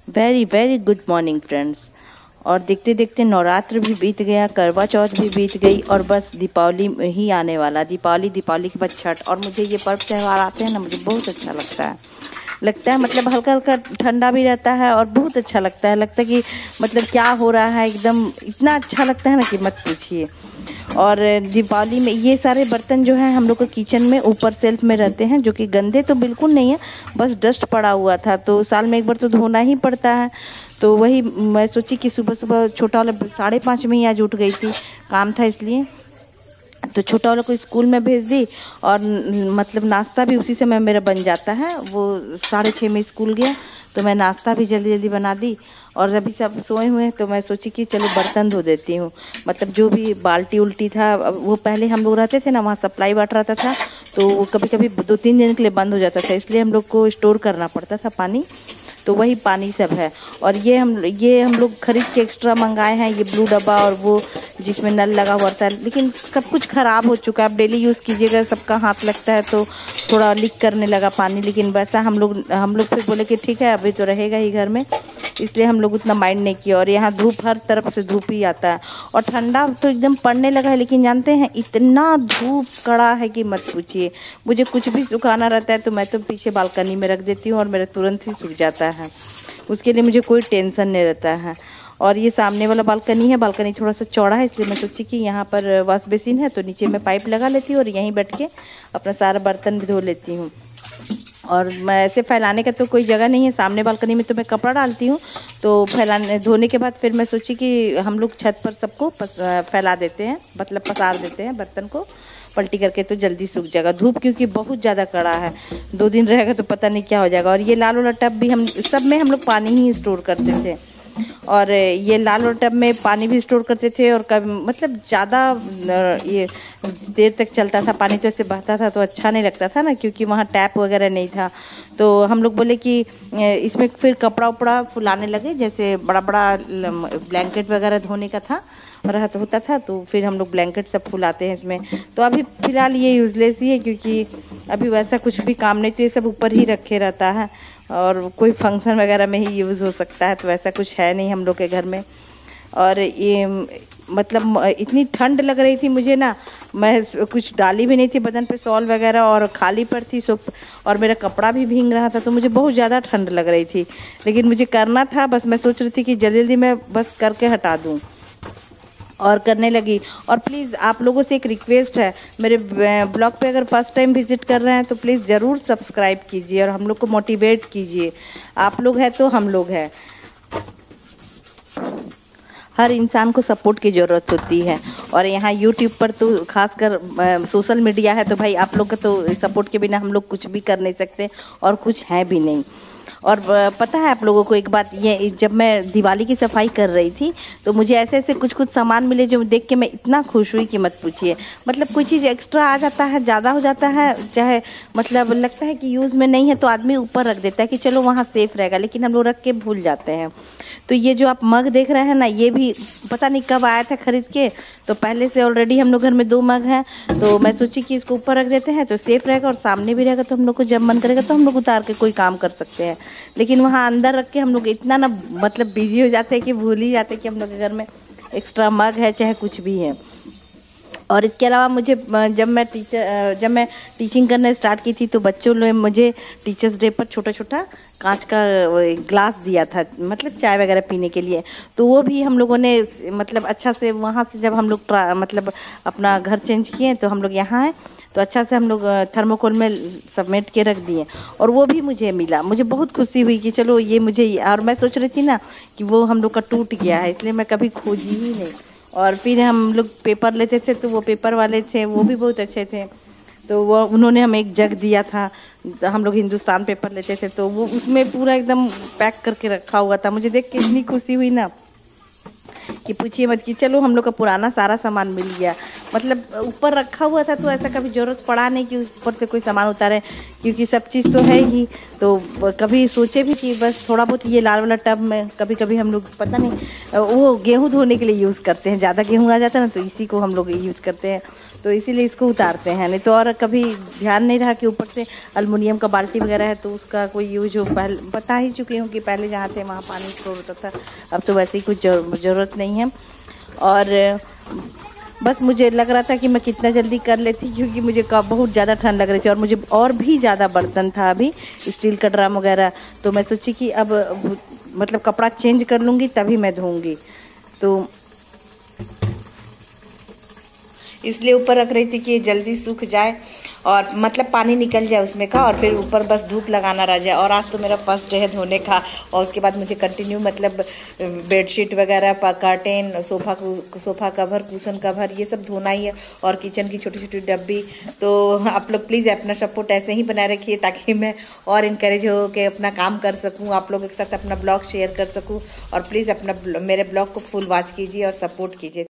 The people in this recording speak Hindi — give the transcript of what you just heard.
Very very good morning friends. और देखते देखते नवरात्र भी बीत गया, करवा चौथ भी बीत गई और बस दीपावली ही आने वाला। दीपावली के बाद छठ। और मुझे ये पर्व त्यौहार आते हैं ना, मुझे बहुत अच्छा लगता है। मतलब हल्का हल्का ठंडा भी रहता है और बहुत अच्छा लगता है। लगता है कि मतलब क्या हो रहा है, एकदम इतना अच्छा लगता है ना कि मत पूछिए। और दीपावली में ये सारे बर्तन जो है हम लोग को किचन में ऊपर सेल्फ में रहते हैं, जो कि गंदे तो बिल्कुल नहीं है, बस डस्ट पड़ा हुआ था, तो साल में एक बार तो धोना ही पड़ता है। तो वही मैं सोची कि सुबह सुबह छोटा वाला 5:30 में ही आज उठ गई थी, काम था इसलिए। तो छोटा वाला को स्कूल में भेज दी और मतलब नाश्ता भी उसी समय मेरा बन जाता है। वो 6:30 में स्कूल गया तो मैं नाश्ता भी जल्दी जल्दी बना दी। और अभी सब सोए हुए तो मैं सोची कि चलो बर्तन धो देती हूँ। मतलब जो भी बाल्टी उल्टी था, वो पहले हम लोग रहते थे ना, वहाँ सप्लाई वाटर आता था, तो वो कभी कभी 2-3 दिन के लिए बंद हो जाता था, इसलिए हम लोग को स्टोर करना पड़ता था पानी। तो वही पानी सब है। और ये हम लोग खरीद के एक्स्ट्रा मंगाए हैं, ये ब्लू डब्बा और वो जिसमें नल लगा हुआ था, लेकिन सब कुछ खराब हो चुका है। अब डेली यूज़ कीजिएगा, सबका हाथ लगता है तो थोड़ा लीक करने लगा पानी। लेकिन वैसा हम लोग फिर बोले कि ठीक है अभी तो रहेगा ही घर में, इसलिए हम लोग उतना माइंड नहीं किया। और यहाँ धूप, हर तरफ से धूप ही आता है और ठंडा तो एकदम पड़ने लगा है। लेकिन जानते हैं इतना धूप कड़ा है कि मत पूछिए। मुझे कुछ भी सुखाना रहता है तो मैं तो पीछे बालकनी में रख देती हूँ और मेरा तुरंत ही सूख जाता है। उसके लिए मुझे कोई टेंशन नहीं रहता है। और ये सामने वाला बालकनी है, बालकनी थोड़ा सा चौड़ा है, इसलिए मैं सोची कि यहाँ पर वॉश बेसिन है तो नीचे में पाइप लगा लेती हूँ और यहीं बैठ के अपना सारा बर्तन भी धो लेती हूँ। और मैं ऐसे फैलाने का तो कोई जगह नहीं है, सामने बालकनी में तो मैं कपड़ा डालती हूँ, तो धोने के बाद फिर मैं सोची कि हम लोग छत पर सबको फैला देते हैं, मतलब पसार देते हैं बर्तन को पलटी करके, तो जल्दी सूख जाएगा। धूप क्योंकि बहुत ज़्यादा कड़ा है, 2 दिन रहेगा तो पता नहीं क्या हो जाएगा। और ये लाल वाला टब भी हम सब में हम लोग पानी ही स्टोर करते थे, और ये लाल वाला टब में पानी भी स्टोर करते थे। और कभी मतलब ज़्यादा ये देर तक चलता था पानी, तो ऐसे बहता था तो अच्छा नहीं लगता था ना, क्योंकि वहाँ टैप वगैरह नहीं था। तो हम लोग बोले कि इसमें फिर कपड़ा उपड़ा फुलाने लगे, जैसे बड़ा बड़ा ब्लैंकेट वगैरह धोने का था रहता होता था, तो फिर हम लोग ब्लैंकेट सब फुलाते हैं इसमें। तो अभी फिलहाल ये यूजलेस ही है, क्योंकि अभी वैसा कुछ भी काम नहीं, तो ये सब ऊपर ही रखे रहता है और कोई फंक्शन वगैरह में ही यूज़ हो सकता है, तो वैसा कुछ है नहीं हम लोग के घर में। और ये मतलब इतनी ठंड लग रही थी मुझे ना, मैं कुछ डाली भी नहीं थी बदन पे शॉल वगैरह, और खाली पर थी सब, और मेरा कपड़ा भी भीग रहा था, तो मुझे बहुत ज़्यादा ठंड लग रही थी। लेकिन मुझे करना था, बस मैं सोच रही थी कि जल्दी जल्दी मैं बस करके हटा दूँ, और करने लगी। और प्लीज़ आप लोगों से एक रिक्वेस्ट है, मेरे ब्लॉग पे अगर फर्स्ट टाइम विजिट कर रहे हैं तो प्लीज़ ज़रूर सब्सक्राइब कीजिए और हम लोग को मोटिवेट कीजिए। आप लोग हैं तो हम लोग हैं। हर इंसान को सपोर्ट की ज़रूरत होती है, और यहाँ यूट्यूब पर तो खासकर सोशल मीडिया है, तो भाई आप लोग का तो सपोर्ट के बिना हम लोग कुछ भी कर नहीं सकते और कुछ है भी नहीं। और पता है आप लोगों को एक बात, ये जब मैं दिवाली की सफाई कर रही थी तो मुझे ऐसे ऐसे कुछ सामान मिले जो देख के मैं इतना खुश हुई कि मत पूछिए। मतलब कोई चीज़ एक्स्ट्रा आ जाता है, ज़्यादा हो जाता है, चाहे मतलब लगता है कि यूज़ में नहीं है तो आदमी ऊपर रख देता है कि चलो वहाँ सेफ रहेगा, लेकिन हम लोग रख के भूल जाते हैं। तो ये जो आप मग देख रहे हैं ना, ये भी पता नहीं कब आया था खरीद के, तो पहले से ऑलरेडी हम लोग घर में 2 मग हैं, तो मैं सोची कि इसको ऊपर रख देते हैं तो सेफ रहेगा और सामने भी रहेगा, तो हम लोग को जब मन करेगा तो हम लोग उतार के कोई काम कर सकते हैं। लेकिन वहाँ अंदर रख के हम लोग इतना ना मतलब बिजी हो जाते हैं कि भूल ही जाते हैं कि हम लोग के घर में एक्स्ट्रा मग है, चाहे कुछ भी है। और इसके अलावा मुझे जब मैं टीचिंग करना स्टार्ट की थी तो बच्चों ने मुझे टीचर्स डे पर छोटा छोटा कांच का ग्लास दिया था, मतलब चाय वगैरह पीने के लिए। तो वो भी हम लोगों ने मतलब अच्छा से वहाँ से जब हम लोग मतलब अपना घर चेंज किए तो हम लोग यहाँ आए, तो अच्छा से हम लोग थर्मोकोल में समेट के रख दिए, और वो भी मुझे मिला। मुझे बहुत खुशी हुई कि चलो ये मुझे, और मैं सोच रही थी ना कि वो हम लोग का टूट गया है, इसलिए मैं कभी खोजी ही नहीं। और फिर हम लोग पेपर लेते थे तो वो पेपर वाले थे, वो भी बहुत अच्छे थे, तो वो उन्होंने हमें एक जग दिया था। हम लोग हिंदुस्तान पेपर लेते थे तो वो उसमें पूरा एकदम पैक करके रखा हुआ था। मुझे देख के इतनी खुशी हुई ना कि पूछिए मत, कि चलो हम लोग का पुराना सारा सामान मिल गया। मतलब ऊपर रखा हुआ था तो ऐसा कभी ज़रूरत पड़ा नहीं कि ऊपर से कोई सामान उतारे, क्योंकि सब चीज़ तो है ही। तो कभी सोचे भी कि बस थोड़ा बहुत ये लाल वाला टब में कभी कभी हम लोग पता नहीं वो गेहूँ धोने के लिए यूज़ करते हैं, ज़्यादा गेहूँ आ जाता है ना तो इसी को हम लोग यूज़ करते हैं। तो इसीलिए इसको उतारते हैं, नहीं तो और कभी ध्यान नहीं रहा कि ऊपर से अल्मुनियम का बाल्टी वगैरह है तो उसका कोई यूज हो। पहले बता ही चुकी हूँ कि पहले जहाँ थे वहाँ पानी स्टोर होता था, अब तो वैसे ही कुछ ज़रूरत नहीं है। और बस मुझे लग रहा था कि मैं कितना जल्दी कर लेती, क्योंकि मुझे बहुत ज़्यादा ठंड लग रही थी और मुझे और भी ज़्यादा बर्तन था अभी, स्टील का ड्रम वगैरह। तो मैं सोची कि अब मतलब कपड़ा चेंज कर लूँगी तभी मैं धोऊंगी, तो इसलिए ऊपर रख रही थी कि जल्दी सूख जाए और मतलब पानी निकल जाए उसमें का, और फिर ऊपर बस धूप लगाना रह जाए। और आज तो मेरा फर्स्ट डे है धोने का, और उसके बाद मुझे कंटिन्यू मतलब बेडशीट वगैरह, curtain, sofa cover, cushion cover, ये सब धोना ही है, और किचन की छोटी छोटी डब्बी। तो आप लोग प्लीज़ अपना सपोर्ट ऐसे ही बनाए रखिए ताकि मैं और इनकरेज हो के अपना काम कर सकूँ, आप लोगों के साथ अपना ब्लॉग शेयर कर सकूँ। और प्लीज़ अपना मेरे ब्लॉग को फुल वॉच कीजिए और सपोर्ट कीजिए।